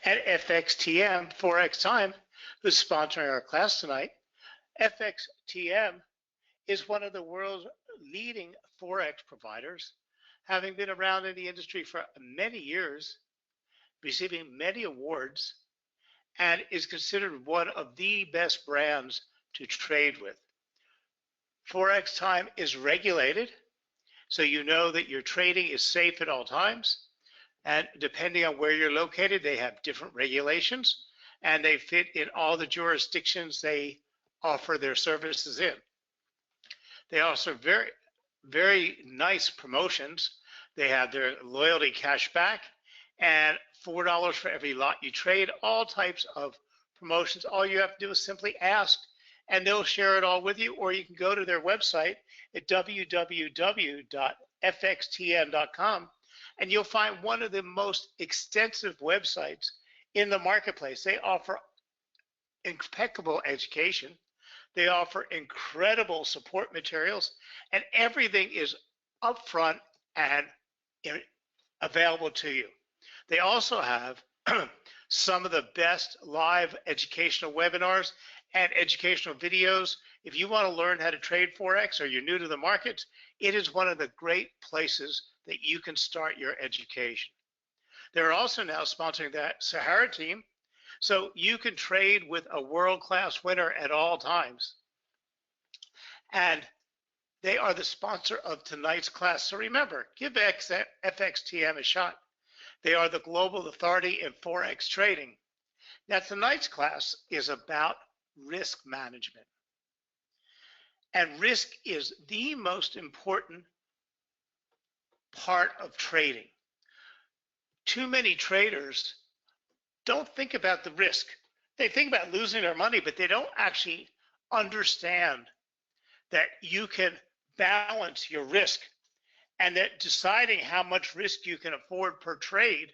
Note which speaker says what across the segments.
Speaker 1: at FXTM Forex Time, who's sponsoring our class tonight. FXTM is one of the world's leading Forex providers, having been around in the industry for many years, receiving many awards, and is considered one of the best brands to trade with. Forex Time is regulated, so you know that your trading is safe at all times. And depending on where you're located, they have different regulations, and they fit in all the jurisdictions they offer their services in. They also very nice promotions. They have their loyalty cash back and $4 for every lot you trade, all types of promotions. All you have to do is simply ask, and they'll share it all with you, or you can go to their website at www.fxtm.com, and you'll find one of the most extensive websites in the marketplace. They offer impeccable education. They offer incredible support materials, and everything is upfront and available to you. They also have some of the best live educational webinars and educational videos. If you want to learn how to trade Forex or you're new to the markets, it is one of the great places that you can start your education. They're also now sponsoring that Sahara team, so you can trade with a world-class winner at all times. And they are the sponsor of tonight's class. So remember, give FXTM a shot. They are the global authority in Forex trading. Now, tonight's class is about risk management. And risk is the most important part of trading. Too many traders don't think about the risk. They think about losing their money, but they don't actually understand that you can balance your risk, and that deciding how much risk you can afford per trade,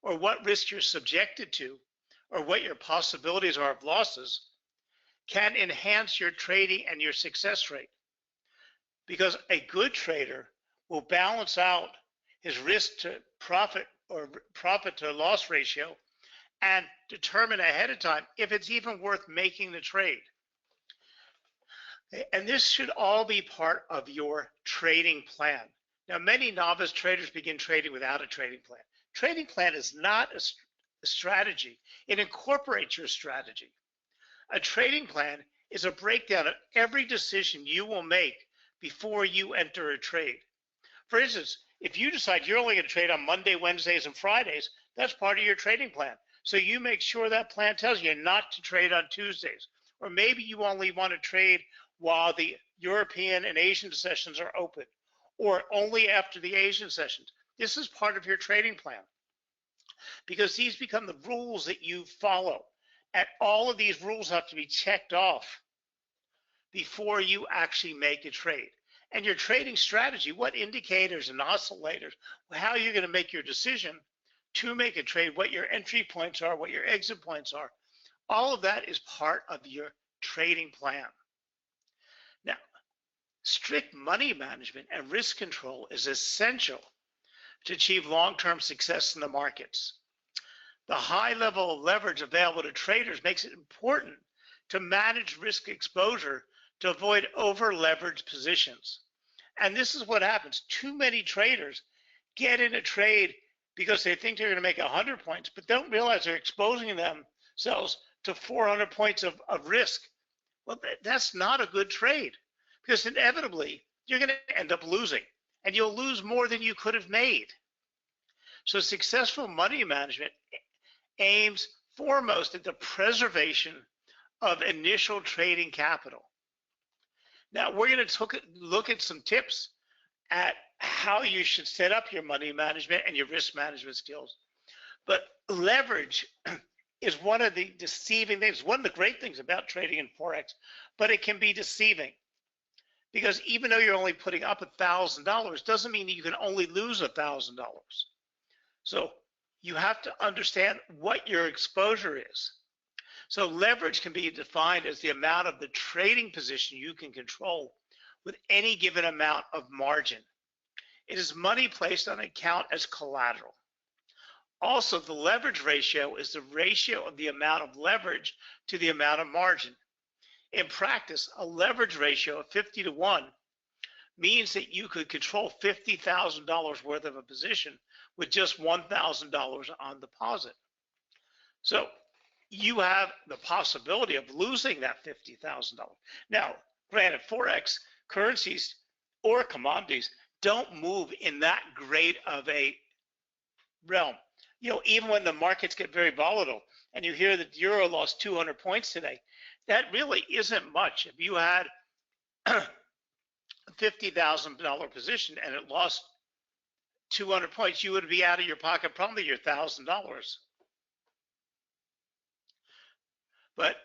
Speaker 1: or what risk you're subjected to, or what your possibilities are of losses, can enhance your trading and your success rate. Because a good trader will balance out his risk to profit or profit to loss ratio and determine ahead of time if it's even worth making the trade. And this should all be part of your trading plan. Now, many novice traders begin trading without a trading plan. Trading plan is not a strategy. It incorporates your strategy. A trading plan is a breakdown of every decision you will make before you enter a trade. For instance, if you decide you're only going to trade on Monday, Wednesdays, and Fridays, that's part of your trading plan. So you make sure that plan tells you not to trade on Tuesdays. Or maybe you only want to trade while the European and Asian sessions are open, or only after the Asian sessions. This is part of your trading plan, because these become the rules that you follow. And all of these rules have to be checked off before you actually make a trade. And your trading strategy, what indicators and oscillators, how you're going to make your decision to make a trade, what your entry points are, what your exit points are, all of that is part of your trading plan. Now, strict money management and risk control is essential to achieve long-term success in the markets. The high level of leverage available to traders makes it important to manage risk exposure to avoid over-leveraged positions. And this is what happens. Too many traders get in a trade because they think they're going to make 100 points, but don't realize they're exposing themselves to 400 points of risk. Well, that's not a good trade, because inevitably you're going to end up losing, and you'll lose more than you could have made. So successful money management aims foremost at the preservation of initial trading capital. Now, we're going to look at some tips at how you should set up your money management and your risk management skills. But leverage is one of the deceiving things, one of the great things about trading in Forex, but it can be deceiving. Because even though you're only putting up $1,000, doesn't mean you can only lose $1,000. So you have to understand what your exposure is. So leverage can be defined as the amount of the trading position you can control with any given amount of margin. It is money placed on an account as collateral. Also, the leverage ratio is the ratio of the amount of leverage to the amount of margin. In practice, a leverage ratio of 50 to 1 means that you could control $50,000 worth of a position with just $1,000 on deposit. So you have the possibility of losing that $50,000. Now, granted, Forex currencies or commodities don't move in that great of a realm. Even when the markets get very volatile and you hear that the euro lost 200 points today, that really isn't much. If you had a $50,000 position and it lost 200 points, you would be out of your pocket probably your $1,000. But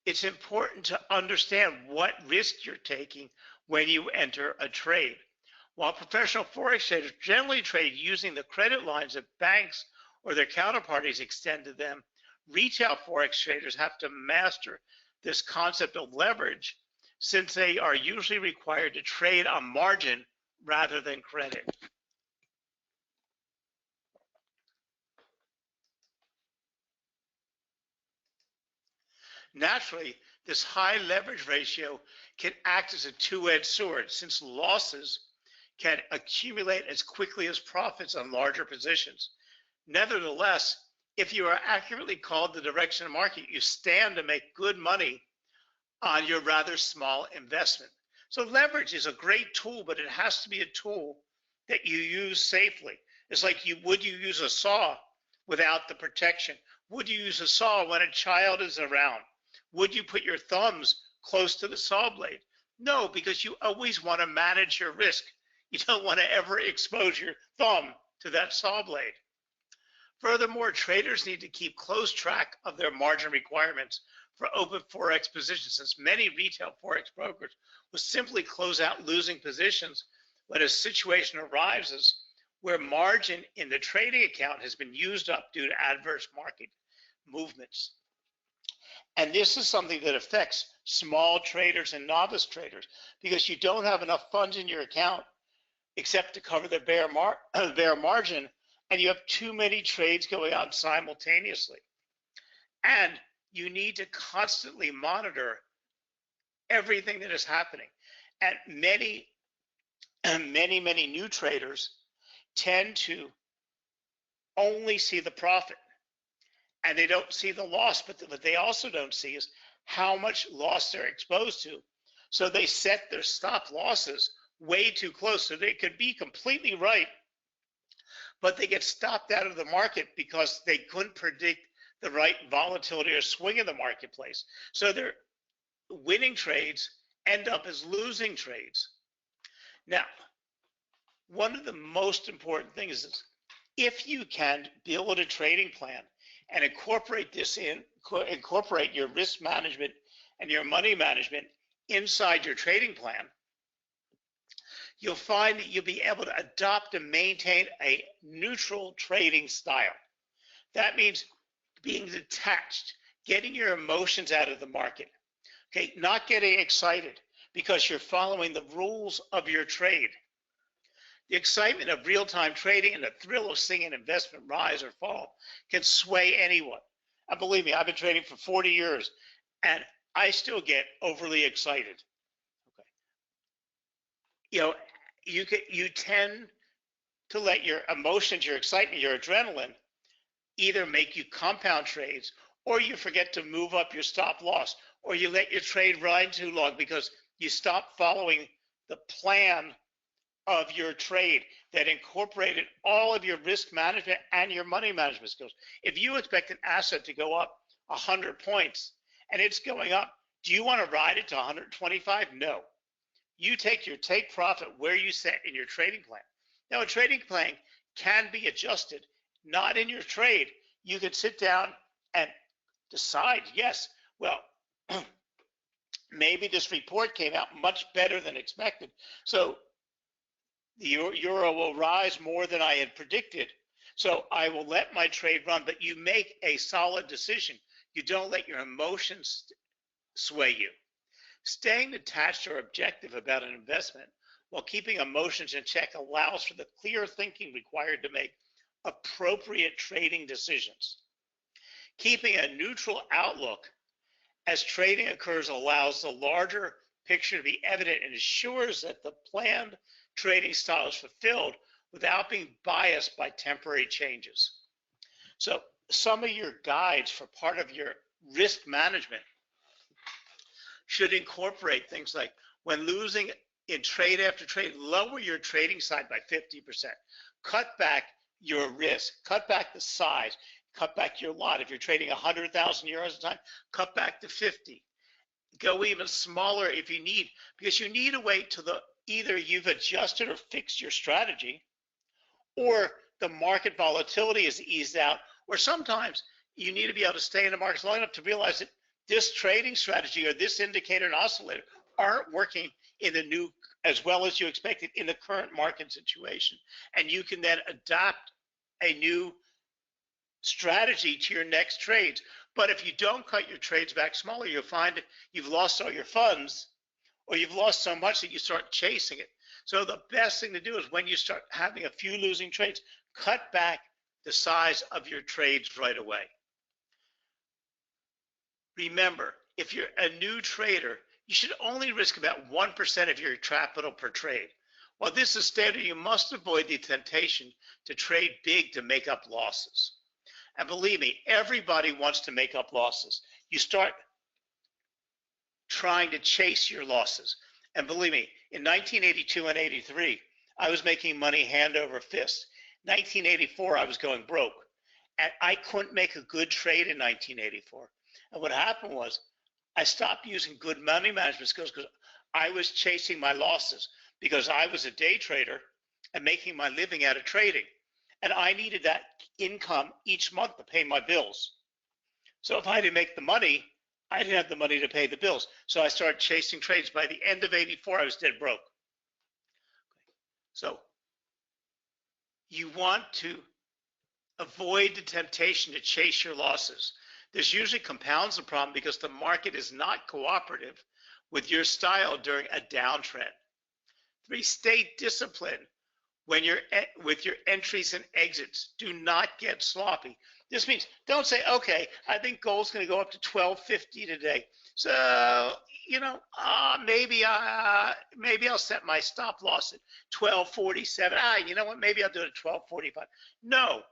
Speaker 1: it's important to understand what risk you're taking when you enter a trade. While professional Forex traders generally trade using the credit lines that banks or their counterparties extend to them, retail Forex traders have to master this concept of leverage, since they are usually required to trade on margin rather than credit. Naturally, this high leverage ratio can act as a two-edged sword, since losses can accumulate as quickly as profits on larger positions. Nevertheless, if you are accurately called the direction of the market, you stand to make good money on your rather small investment. So leverage is a great tool, but it has to be a tool that you use safely. It's like would you use a saw without the protection? Would you use a saw when a child is around? Would you put your thumbs close to the saw blade? No, because you always want to manage your risk. You don't want to ever expose your thumb to that saw blade. Furthermore, traders need to keep close track of their margin requirements for open Forex positions, since many retail Forex brokers will simply close out losing positions when a situation arises where margin in the trading account has been used up due to adverse market movements. And this is something that affects small traders and novice traders, because you don't have enough funds in your account except to cover the bare margin, and you have too many trades going on simultaneously. And you need to constantly monitor everything that is happening. And many new traders tend to only see the profit, and they don't see the loss. But what they also don't see is how much loss they're exposed to. So they set their stop losses way too close. So they could be completely right, but they get stopped out of the market because they couldn't predict the right volatility or swing in the marketplace. So their winning trades end up as losing trades. Now, one of the most important things is if you can build a trading plan and incorporate your risk management and your money management inside your trading plan, you'll find that you'll be able to adopt and maintain a neutral trading style. That means being detached, getting your emotions out of the market, okay, not getting excited because you're following the rules of your trade. The excitement of real-time trading and the thrill of seeing an investment rise or fall can sway anyone. And believe me, I've been trading for 40 years and I still get overly excited. Okay. You tend to let your emotions, your excitement, your adrenaline either make you compound trades, or you forget to move up your stop loss, or you let your trade ride too long because you stop following the plan of your trade that incorporated all of your risk management and your money management skills. If you expect an asset to go up 100 points and it's going up, do you want to ride it to 125? No. You take your take profit where you set in your trading plan. Now, a trading plan can be adjusted, not in your trade. You can sit down and decide, yes, well, maybe this report came out much better than expected. So the euro will rise more than I had predicted. So I will let my trade run, but you make a solid decision. You don't let your emotions sway you. Staying detached or objective about an investment while keeping emotions in check allows for the clear thinking required to make appropriate trading decisions. Keeping a neutral outlook as trading occurs allows the larger picture to be evident and ensures that the planned trading style is fulfilled without being biased by temporary changes. So some of your guides for part of your risk management should incorporate things like, when losing in trade after trade, lower your trading side by 50%. Cut back your risk, cut back the size, cut back your lot. If you're trading 100,000 euros a time, cut back to 50. Go even smaller if you need, because you need to wait till either you've adjusted or fixed your strategy, or the market volatility is eased out, or sometimes you need to be able to stay in the markets long enough to realize that this trading strategy or this indicator and oscillator aren't working in the new as well as you expected in the current market situation. And you can then adapt a new strategy to your next trades. But if you don't cut your trades back smaller, you'll find you've lost all your funds, or you've lost so much that you start chasing it. So the best thing to do is, when you start having a few losing trades, cut back the size of your trades right away. Remember, if you're a new trader, you should only risk about 1% of your capital per trade. While this is standard, you must avoid the temptation to trade big to make up losses. And believe me, everybody wants to make up losses. You start trying to chase your losses. And believe me, in 1982 and 83, I was making money hand over fist. 1984, I was going broke. And I couldn't make a good trade in 1984. And what happened was, I stopped using good money management skills because I was chasing my losses, because I was a day trader and making my living out of trading. And I needed that income each month to pay my bills. So if I didn't make the money, I didn't have the money to pay the bills. So I started chasing trades. By the end of 84, I was dead broke. So you want to avoid the temptation to chase your losses. This usually compounds the problem because the market is not cooperative with your style during a downtrend. 3, stay disciplined when you're with your entries and exits. Do not get sloppy. This means, don't say, okay, I think gold's going to go up to 1250 today. So, maybe I'll set my stop loss at 1247. You know what? Maybe I'll do it at 1245. No.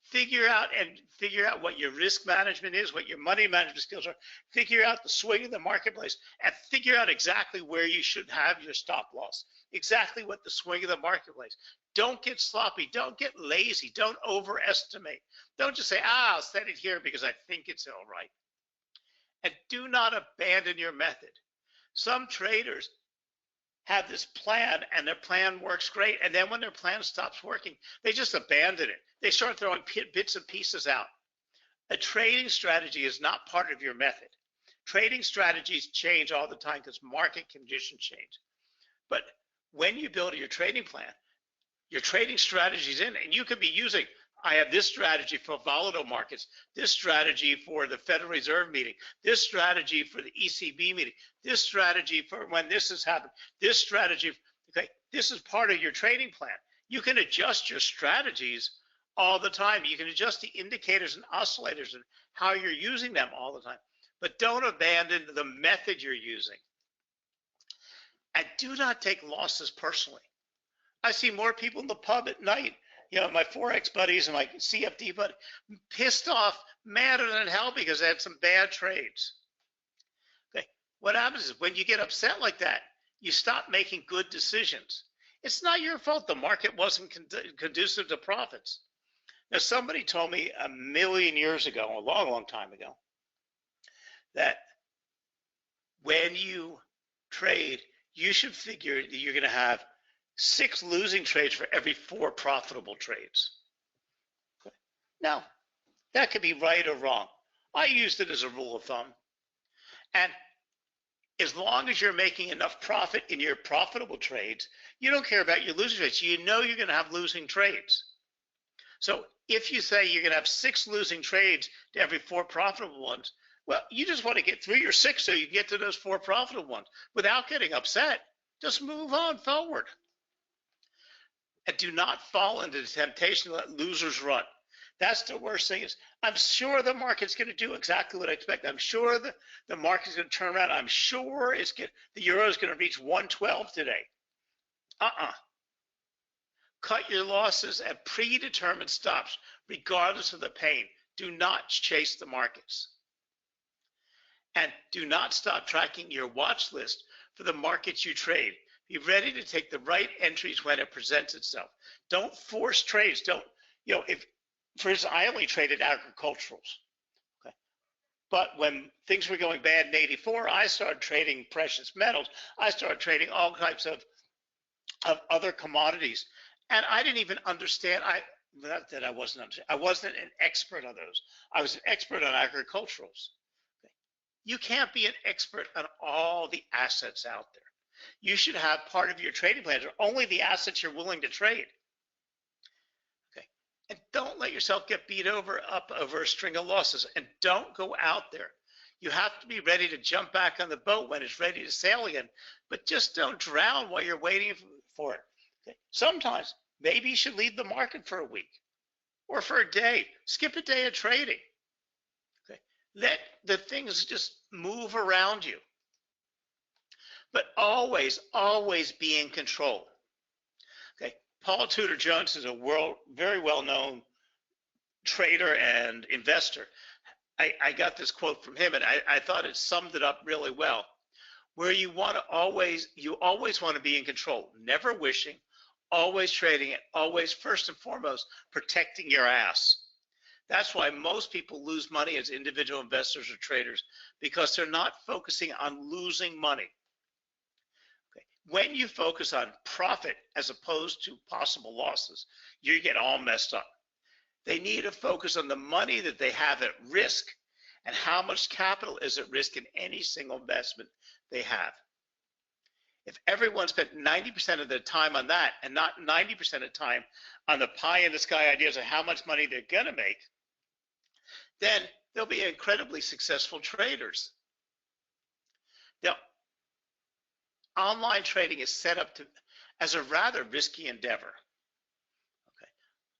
Speaker 1: Figure out what your risk management is, what your money management skills are. Figure out the swing of the marketplace, and figure out exactly where you should have your stop loss. Exactly what the swing of the marketplace. Don't get sloppy. Don't get lazy. Don't overestimate. Don't just say, I'll set it here because I think it's all right. And do not abandon your method. Some traders have this plan, and their plan works great, and then when their plan stops working, they just abandon it. They start throwing bits and pieces out. A trading strategy is not part of your method. Trading strategies change all the time because market conditions change. But when you build your trading plan, your trading strategy is in, and you could be using, I have this strategy for volatile markets, this strategy for the Federal Reserve meeting, this strategy for the ECB meeting, this strategy for when this has happened, this strategy. Okay, this is part of your trading plan. You can adjust your strategies all the time. You can adjust the indicators and oscillators and how you're using them all the time. But don't abandon the method you're using. And do not take losses personally. I see more people in the pub at night, my Forex buddies and my CFD buddies, pissed off, madder than hell because they had some bad trades. Okay, what happens is when you get upset like that, you stop making good decisions. It's not your fault the market wasn't conducive to profits. Now, somebody told me a million years ago, a long, long time ago, that when you trade, you should figure that you're going to have 6 losing trades for every 4 profitable trades. Okay. Now, that could be right or wrong. I used it as a rule of thumb. And as long as you're making enough profit in your profitable trades, you don't care about your losing trades. You know you're going to have losing trades. So if you say you're going to have 6 losing trades to every 4 profitable ones, well, you just want to get through your 6 so you can get to those 4 profitable ones without getting upset. Just move on forward. And do not fall into the temptation to let losers run. That's the worst thing is I'm sure the market's going to do exactly what I expect. I'm sure the market's going to turn around. I'm sure the euro is going to reach 112 today. Cut your losses at predetermined stops, regardless of the pain. Do not chase the markets. And do not stop tracking your watch list for the markets you trade. Be ready to take the right entries when it presents itself. Don't force trades. Don't, if, for instance, I only traded agriculturals. Okay. But when things were going bad in '84, I started trading precious metals. I started trading all types of other commodities. And I didn't even understand. Not that I wasn't an expert on those. I was an expert on agriculturals. Okay. You can't be an expert on all the assets out there. You should have part of your trading plans are only the assets you're willing to trade. Okay. And don't let yourself get beat up over a string of losses, and don't go out there. You have to be ready to jump back on the boat when it's ready to sail again, but just don't drown while you're waiting for it. Okay. Sometimes maybe you should leave the market for a week or for a day. Skip a day of trading. Okay. Let the things just move around you. But always, always be in control. Okay. Paul Tudor Jones is a very well-known trader and investor. I got this quote from him, and I thought it summed it up really well. Where you always want to be in control, never wishing, always trading, and always first and foremost protecting your ass. That's why most people lose money as individual investors or traders, because they're not focusing on losing money. Okay. When you focus on profit as opposed to possible losses, you get all messed up. They need to focus on the money that they have at risk and how much capital is at risk in any single investment they have. If everyone spent 90% of their time on that and not 90% of the time on the pie in the sky ideas of how much money they're going to make, then they'll be incredibly successful traders. Now, online trading is set up as a rather risky endeavor. Okay.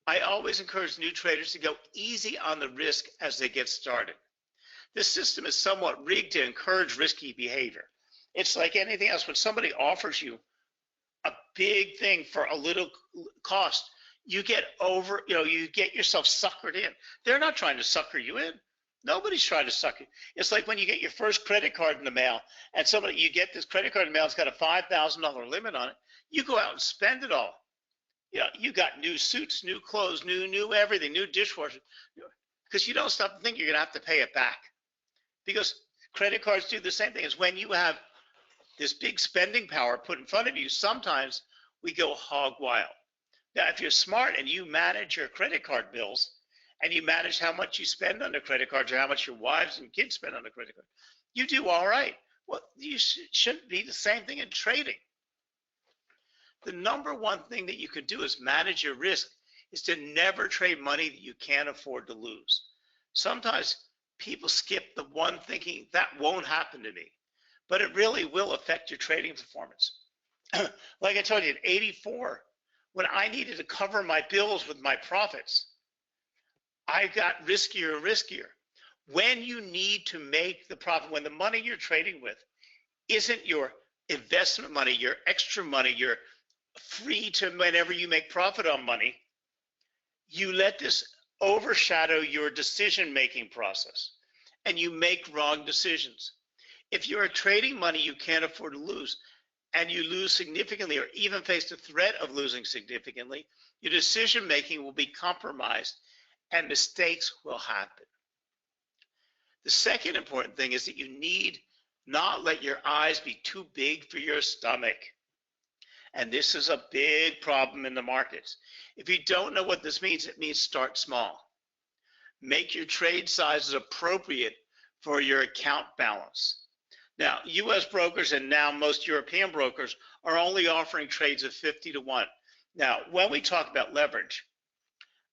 Speaker 1: I always encourage new traders to go easy on the risk as they get started. This system is somewhat rigged to encourage risky behavior. It's like anything else. When somebody offers you a big thing for a little cost, you get yourself suckered in. They're not trying to sucker you in. Nobody's trying to sucker you. It's like when you get your first credit card in the mail, and you get this credit card in the mail, it's got a $5,000 limit on it. You go out and spend it all. You got new suits, new clothes, new everything, new dishwasher, because you don't stop to think you're going to have to pay it back. Because credit cards do the same thing. As when you have this big spending power put in front of you, sometimes we go hog wild. Now, if you're smart and you manage your credit card bills and you manage how much you spend on the credit cards or how much your wives and kids spend on the credit card, you do all right. Well, you shouldn't be the same thing in trading. The number one thing that you can do is manage your risk, is to never trade money that you can't afford to lose. Sometimes people skip the one thinking that won't happen to me, but it really will affect your trading performance. Like I told you, in '84, when I needed to cover my bills with my profits, I got riskier and riskier. When you need to make the profit, when the money you're trading with isn't your investment money, your extra money, you're free to whenever you make profit on money, you let this overshadow your decision-making process and you make wrong decisions. If you're trading money you can't afford to lose and you lose significantly or even face the threat of losing significantly, your decision-making will be compromised and mistakes will happen. The second important thing is that you need not let your eyes be too big for your stomach. And this is a big problem in the markets. If you don't know what this means, it means start small. Make your trade sizes appropriate for your account balance. Now, US brokers and now most European brokers are only offering trades of 50 to 1. Now, when we talk about leverage,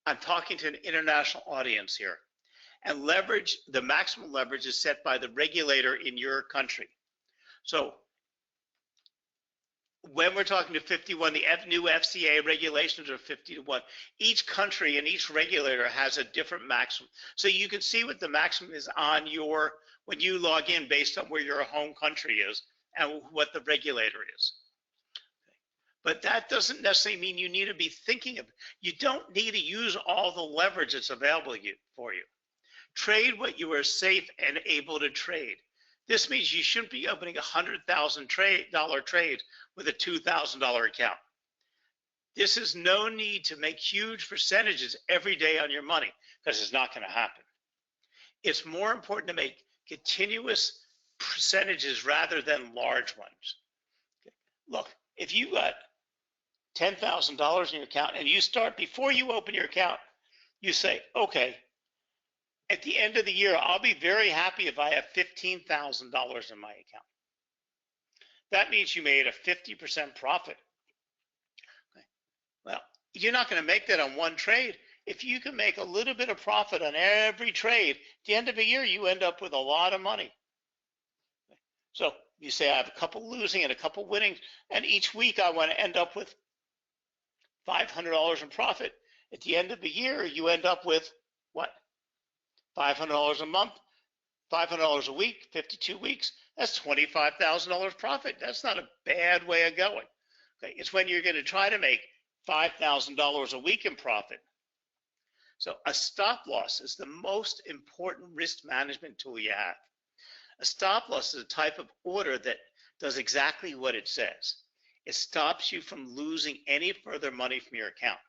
Speaker 1: I'm talking to an international audience here. And leverage, the maximum leverage is set by the regulator in your country. So when we're talking to 51, the new FCA regulations are 50 to 1. Each country and each regulator has a different maximum. So you can see what the maximum is on your, when you log in based on where your home country is and what the regulator is. But that doesn't necessarily mean you need to be thinking of, you don't need to use all the leverage that's available for you. Trade what you are safe and able to trade. This means you shouldn't be opening $100,000 trades with a $2,000 account. This is no need to make huge percentages every day on your money, because it's not going to happen. It's more important to make continuous percentages rather than large ones. Look, if you got $10,000 in your account and you start, before you open your account, you say, okay, at the end of the year, I'll be very happy if I have $15,000 in my account. That means you made a 50% profit. Okay. Well, you're not going to make that on one trade. If you can make a little bit of profit on every trade, at the end of the year, you end up with a lot of money. Okay. So you say, I have a couple losing and a couple winning, and each week I want to end up with $500 in profit. At the end of the year, you end up with what? $500 a month, $500 a week, 52 weeks, that's $25,000 profit. That's not a bad way of going. Okay, it's when you're going to try to make $5,000 a week in profit. So a stop loss is the most important risk management tool you have. A stop loss is a type of order that does exactly what it says. It stops you from losing any further money from your account.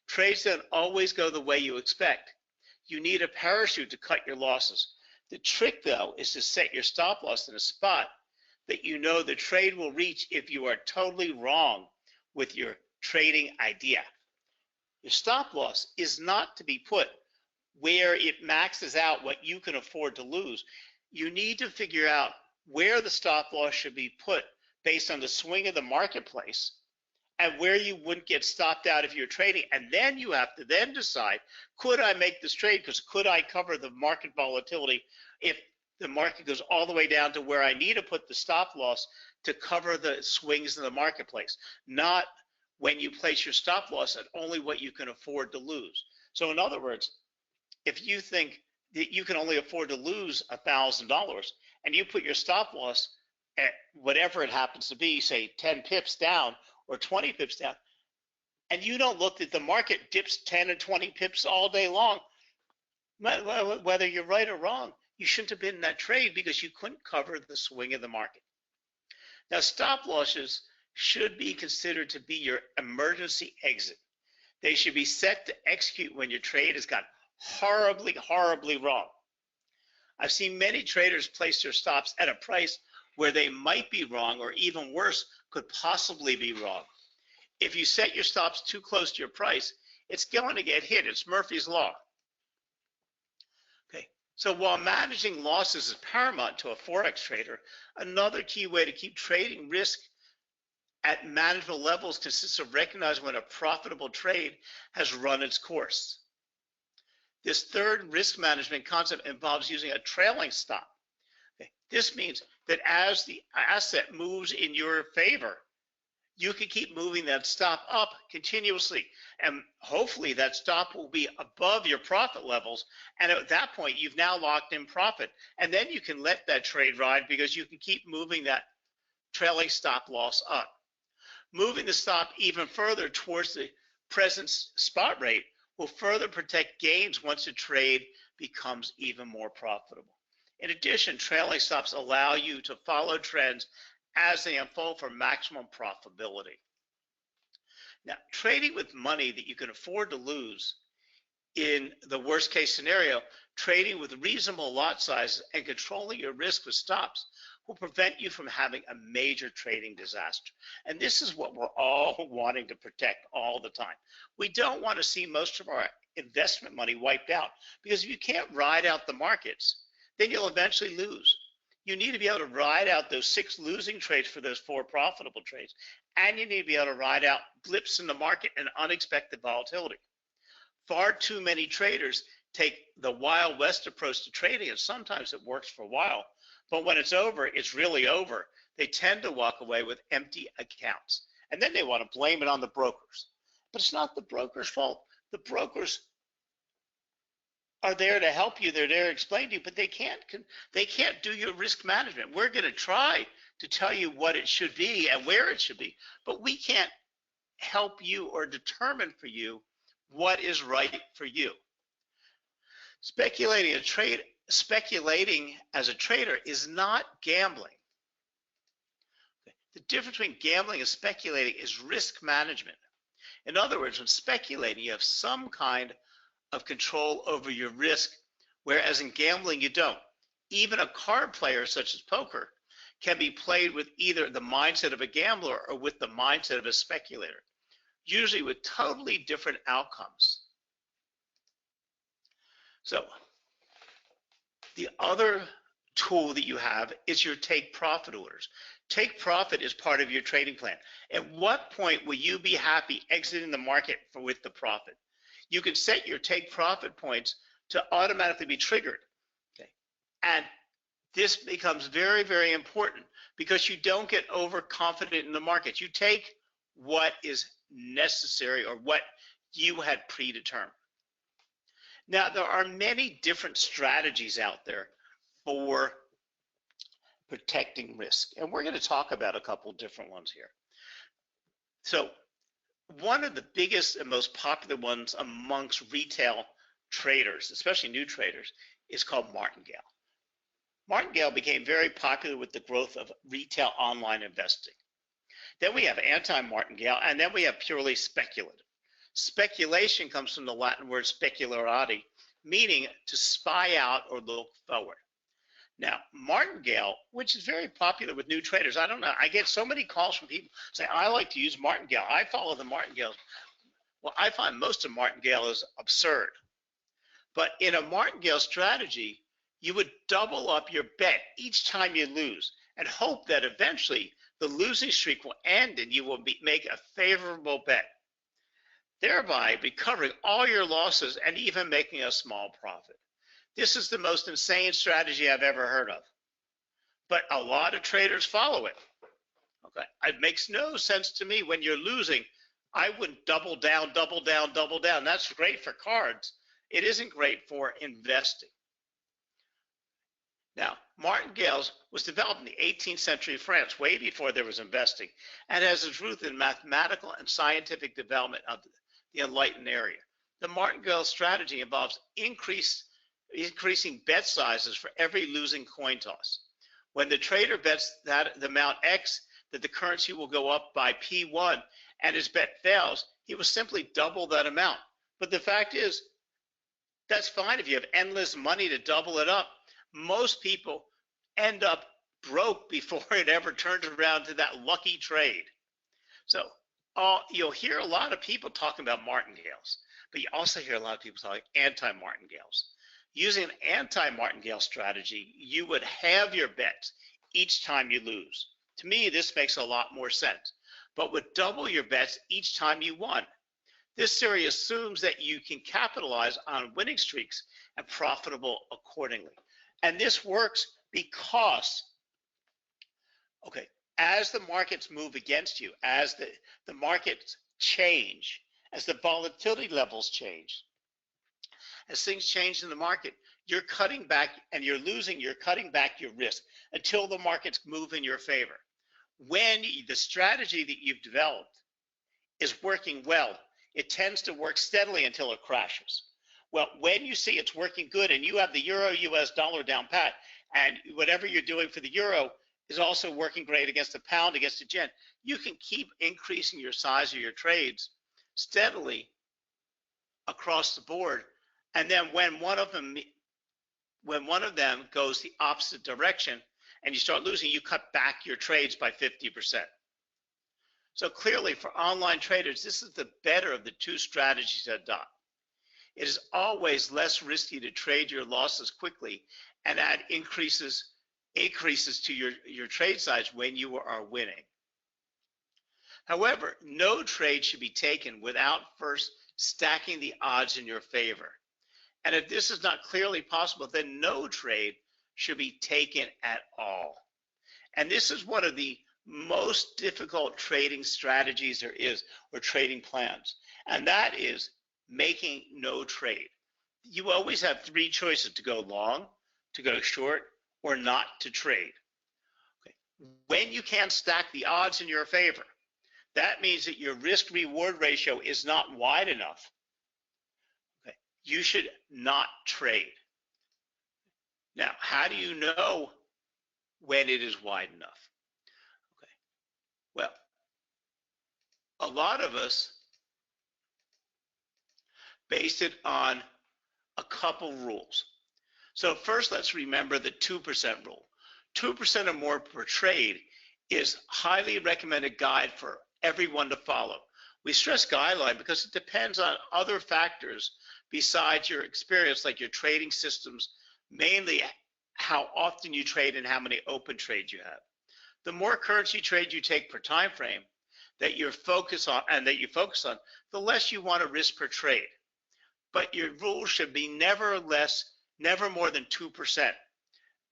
Speaker 1: Trades don't always go the way you expect. You need a parachute to cut your losses. The trick, though, is to set your stop loss in a spot that you know the trade will reach if you are totally wrong with your trading idea. Your stop loss is not to be put where it maxes out what you can afford to lose. You need to figure out where the stop loss should be put based on the swing of the marketplace and where you wouldn't get stopped out if you're trading. And then you have to then decide, could I make this trade? Because could I cover the market volatility if the market goes all the way down to where I need to put the stop loss to cover the swings in the marketplace, not when you place your stop loss at only what you can afford to lose. So in other words, if you think that you can only afford to lose $1,000 and you put your stop loss at whatever it happens to be, say 10 pips down or 20 pips down, and you don't look that the market dips 10 and 20 pips all day long, whether you're right or wrong, you shouldn't have been in that trade because you couldn't cover the swing of the market. Now, stop losses should be considered to be your emergency exit. They should be set to execute when your trade has gone horribly, horribly wrong. I've seen many traders place their stops at a price where they might be wrong, or even worse, could possibly be wrong. If you set your stops too close to your price, it's going to get hit. It's Murphy's Law. Okay, so while managing losses is paramount to a Forex trader, another key way to keep trading risk at manageable levels consists of recognizing when a profitable trade has run its course. This third risk management concept involves using a trailing stop. Okay, this means that as the asset moves in your favor, you can keep moving that stop up continuously. And hopefully that stop will be above your profit levels. And at that point, you've now locked in profit. And then you can let that trade ride because you can keep moving that trailing stop loss up. Moving the stop even further towards the present spot rate will further protect gains once the trade becomes even more profitable. In addition, trailing stops allow you to follow trends as they unfold for maximum profitability. Now, trading with money that you can afford to lose in the worst case scenario, trading with reasonable lot sizes and controlling your risk with stops will prevent you from having a major trading disaster. And this is what we're all wanting to protect all the time. We don't want to see most of our investment money wiped out, because if you can't ride out the markets, then you'll eventually lose. You need to be able to ride out those 6 losing trades for those 4 profitable trades. And you need to be able to ride out blips in the market and unexpected volatility. Far too many traders take the Wild West approach to trading, and sometimes it works for a while. But when it's over, it's really over. they tend to walk away with empty accounts. And then they want to blame it on the brokers. But it's not the broker's fault. The brokers are there to help you. They're there to explain to you, but they can't do your risk management. We're going to try to tell you what it should be and where it should be, but we can't help you or determine for you what is right for you. Speculating as a trader is not gambling. The difference between gambling and speculating is risk management. In other words, when speculating, you have some kind of control over your risk, whereas in gambling, you don't. Even a card player, such as poker, can be played with either the mindset of a gambler or with the mindset of a speculator, usually with totally different outcomes. So the other tool that you have is your take profit orders. Take profit is part of your trading plan. At what point will you be happy exiting the market with the profit? You can set your take profit points to automatically be triggered. Okay. And this becomes very, very important because you don't get overconfident in the market. You take what is necessary or what you had predetermined. Now, there are many different strategies out there for protecting risk, and we're going to talk about a couple different ones here. So one of the biggest and most popular ones amongst retail traders, especially new traders, is called martingale. Martingale became very popular with the growth of retail online investing. Then we have anti-martingale, and then we have purely speculative. Speculation comes from the Latin word specularati, meaning to spy out or look forward. Now, martingale, which is very popular with new traders, I don't know, I get so many calls from people saying, I like to use martingale. I follow the martingales. Well, I find most of martingale is absurd. But in a martingale strategy, you would double up your bet each time you lose and hope that eventually the losing streak will end and you will make a favorable bet, thereby recovering all your losses and even making a small profit. This is the most insane strategy I've ever heard of, but a lot of traders follow it. Okay, it makes no sense to me. When you're losing, I wouldn't double down, double down, double down. That's great for cards. It isn't great for investing. Now, martingales was developed in the 18th century France, way before there was investing, and has its roots in mathematical and scientific development of the enlightened area. The martingale strategy involves increasing bet sizes for every losing coin toss. When the trader bets that the amount X, that the currency will go up by P1, and his bet fails, he will simply double that amount. But the fact is, that's fine if you have endless money to double it up. Most people end up broke before it ever turns around to that lucky trade. So you'll hear a lot of people talking about martingales, but you also hear a lot of people talking anti-martingales. Using an anti-martingale strategy, you would halve your bets each time you lose. To me, this makes a lot more sense, but would double your bets each time you won. This theory assumes that you can capitalize on winning streaks and profitable accordingly. And this works because, okay, as the markets move against you, as the markets change, as the volatility levels change, as things change in the market, you're cutting back and you're cutting back your risk until the markets move in your favor. When the strategy that you've developed is working well, it tends to work steadily until it crashes. Well, when you see it's working good and you have the euro US dollar down pat, and whatever you're doing for the euro is also working great against the pound, against the yen, you can keep increasing your size of your trades steadily across the board. And then when one of them goes the opposite direction and you start losing, you cut back your trades by 50%. So clearly for online traders, this is the better of the two strategies to adopt. It is always less risky to trade your losses quickly and add increases to your trade size when you are winning. However, no trade should be taken without first stacking the odds in your favor. And if this is not clearly possible, then no trade should be taken at all. And this is one of the most difficult trading strategies there is, or trading plans. And that is making no trade. You always have three choices: to go long, to go short, or not to trade. Okay. When you can't stack the odds in your favor, that means that your risk reward ratio is not wide enough. Okay. You should not trade. Now, how do you know when it is wide enough? Okay. Well, a lot of us base it on a couple rules. So first, let's remember the 2% rule. 2% or more per trade is highly recommended guide for everyone to follow. We stress guideline because it depends on other factors besides your experience, like your trading systems, mainly how often you trade and how many open trades you have. The more currency trade you take per time frame that you focus on, the less you want to risk per trade. But your rule should be never more than 2%.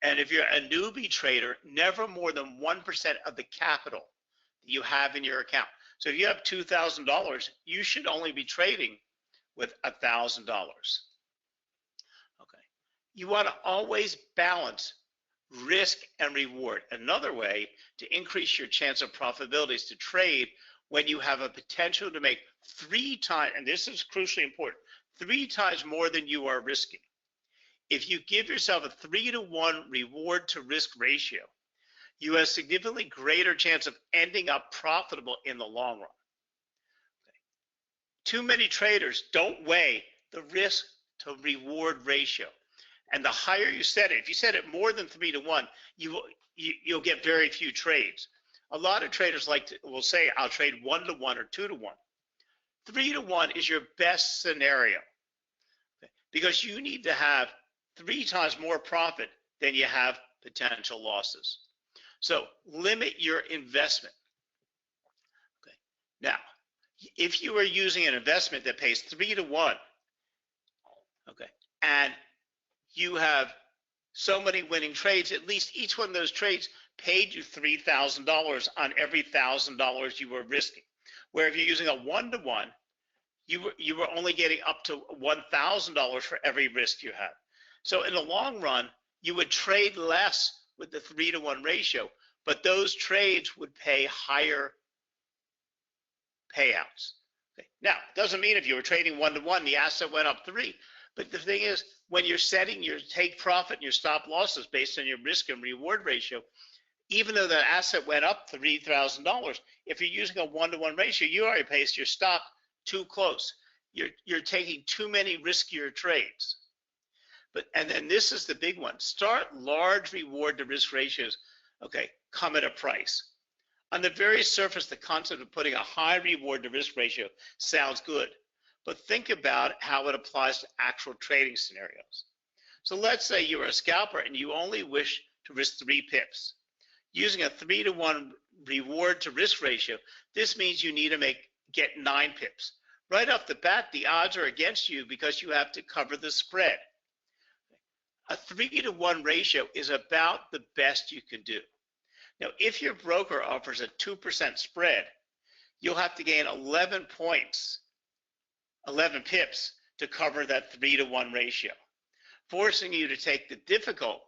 Speaker 1: And if you're a newbie trader, never more than 1% of the capital that you have in your account. So if you have $2,000, you should only be trading with $1,000. Okay. You want to always balance risk and reward. Another way to increase your chance of profitability is to trade when you have a potential to make 3 times, and this is crucially important, 3 times more than you are risking. If you give yourself a 3-to-1 reward to risk ratio, you have a significantly greater chance of ending up profitable in the long run. Okay. Too many traders don't weigh the risk to reward ratio. And the higher you set it, if you set it more than 3-to-1, you'll get very few trades. A lot of traders will say, I'll trade 1-to-1 or 2-to-1. 3-to-1 is your best scenario, okay, because you need to have 3 times more profit than you have potential losses. So limit your investment. Okay. Now, if you are using an investment that pays 3-to-1, okay, and you have so many winning trades, at least each one of those trades paid you $3,000 on every $1,000 you were risking. Where if you're using a 1-to-1, you were only getting up to $1,000 for every risk you had. So in the long run, you would trade less with the 3-to-1 ratio, but those trades would pay higher payouts. Okay. Now, it doesn't mean if you were trading 1-to-1, the asset went up 3. But the thing is, when you're setting your take profit and your stop losses based on your risk and reward ratio, even though the asset went up $3,000, if you're using a 1-to-1 ratio, you already paced your stop too close. You're taking too many riskier trades. And then this is the big one. Start large reward to risk ratios, okay, come at a price. On the very surface, the concept of putting a high reward to risk ratio sounds good, but think about how it applies to actual trading scenarios. So let's say you're a scalper and you only wish to risk 3 pips. Using a 3-to-1 reward to risk ratio, this means you need to get 9 pips. Right off the bat, the odds are against you because you have to cover the spread. A 3-to-1 ratio is about the best you can do. Now, if your broker offers a 2% spread, you'll have to gain 11 pips to cover that 3-to-1 ratio, forcing you to take the difficult.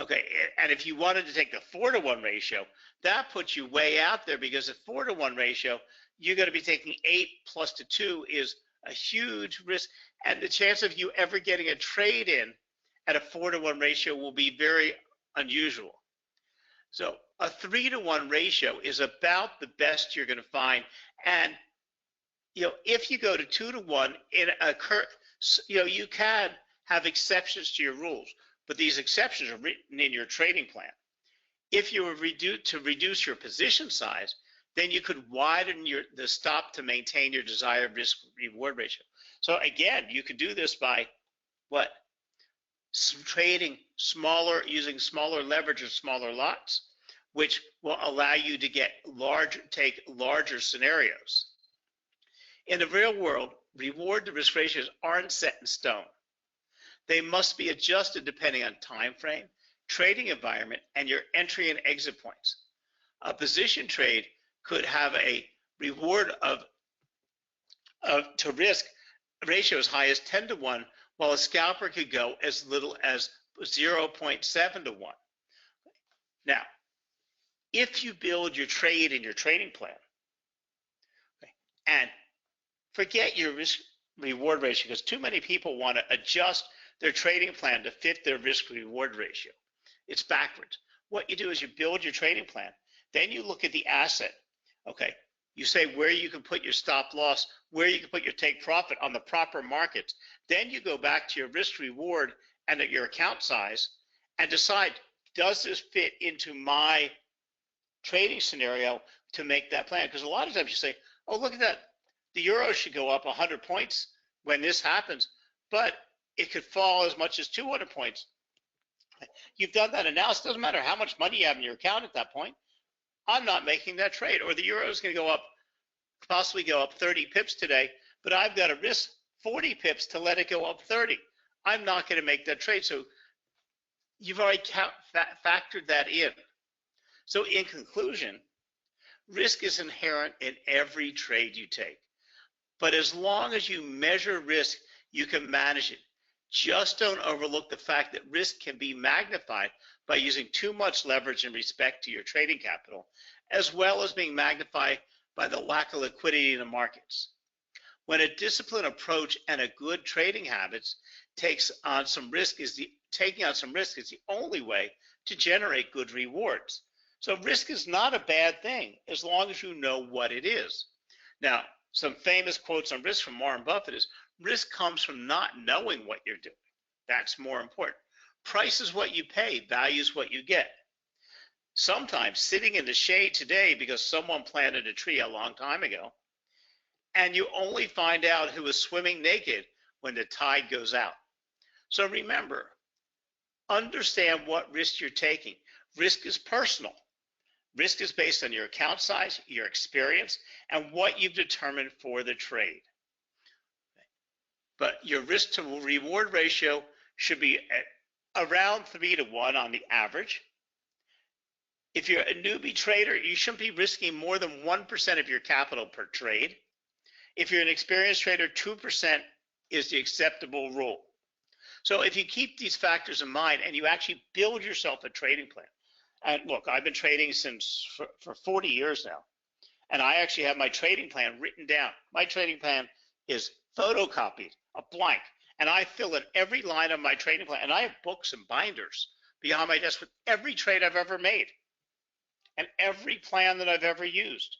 Speaker 1: Okay, and if you wanted to take the 4-to-1 ratio, that puts you way out there, because at 4-to-1 ratio, you're going to be taking 8 plus to 2 is a huge risk, and the chance of you ever getting a trade in at a 4-to-1 ratio will be very unusual. So a 3-to-1 ratio is about the best you're going to find. And if you go to 2-to-1 in a you can have exceptions to your rules, but these exceptions are written in your trading plan. If you were to reduce your position size, then you could widen the stop to maintain your desired risk reward ratio. So again, you could do this by what? Trading smaller, using smaller leverage or smaller lots, which will allow you to take larger scenarios. In the real world, reward to risk ratios aren't set in stone. They must be adjusted depending on time frame, trading environment and your entry and exit points. A position trade could have a reward to risk ratio as high as 10 to 1, while a scalper could go as little as 0.7 to 1. Now, if you build your trade in your trading plan, and forget your risk reward ratio, because too many people want to adjust their trading plan to fit their risk reward ratio. It's backwards. What you do is you build your trading plan, then you look at the asset. Okay, you say where you can put your stop loss, where you can put your take profit on the proper markets. Then you go back to your risk reward and at your account size and decide, does this fit into my trading scenario to make that plan? Because a lot of times you say, oh, look at that, the euro should go up 100 points when this happens, but it could fall as much as 200 points. You've done that analysis. Doesn't matter how much money you have in your account at that point. I'm not making that trade. Or the euro is going to go up, possibly go up 30 pips today, but I've got to risk 40 pips to let it go up 30. I'm not going to make that trade. So you've already factored that in. So in conclusion, risk is inherent in every trade you take. But as long as you measure risk, you can manage it. Just don't overlook the fact that risk can be magnified by using too much leverage in respect to your trading capital, as well as being magnified by the lack of liquidity in the markets. When a disciplined approach and a good trading habits taking on some risk is the only way to generate good rewards. So risk is not a bad thing as long as you know what it is. Now, some famous quotes on risk from Warren Buffett is, risk comes from not knowing what you're doing. That's more important. Price is what you pay, value is what you get. Sometimes sitting in the shade today because someone planted a tree a long time ago, and you only find out who is swimming naked when the tide goes out. So remember, understand what risk you're taking. Risk is personal. Risk is based on your account size, your experience, and what you've determined for the trade. But your risk to reward ratio should be at around 3 to 1 on the average. If you're a newbie trader, you shouldn't be risking more than 1% of your capital per trade. If you're an experienced trader, 2% is the acceptable rule. So if you keep these factors in mind and you actually build yourself a trading plan, and look, I've been trading for 40 years now, and I actually have my trading plan written down. My trading plan is photocopied, a blank, and I fill in every line of my trading plan, and I have books and binders behind my desk with every trade I've ever made and every plan that I've ever used.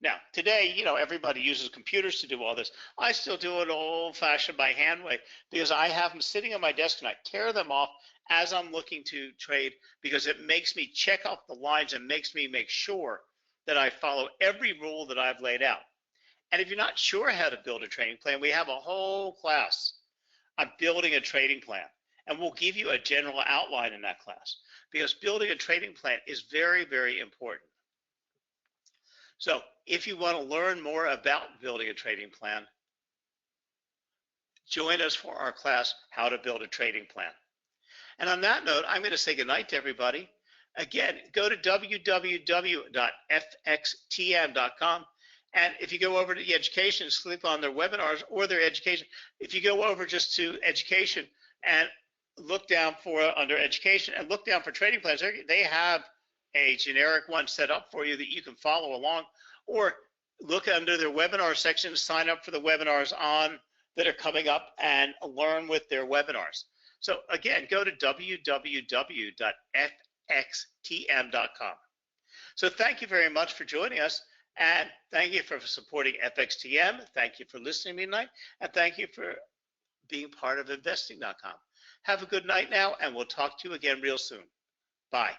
Speaker 1: Now, today, everybody uses computers to do all this. I still do it old-fashioned by hand way because I have them sitting on my desk and I tear them off as I'm looking to trade because it makes me check off the lines and makes me make sure that I follow every rule that I've laid out. And if you're not sure how to build a trading plan, we have a whole class on building a trading plan. And we'll give you a general outline in that class because building a trading plan is very, very important. So if you want to learn more about building a trading plan, join us for our class, How to Build a Trading Plan. And on that note, I'm going to say goodnight to everybody. Again, go to www.fxtm.com. And if you go over to the education, click on their webinars or their education. If you go over just to education and look down under education and look down for trading plans, they have a generic one set up for you that you can follow along, or look under their webinar section, sign up for the webinars that are coming up and learn with their webinars. So again, go to www.fxtm.com. So thank you very much for joining us, and thank you for supporting FXTM. Thank you for listening to me tonight, and thank you for being part of investing.com. Have a good night now, and we'll talk to you again real soon. Bye.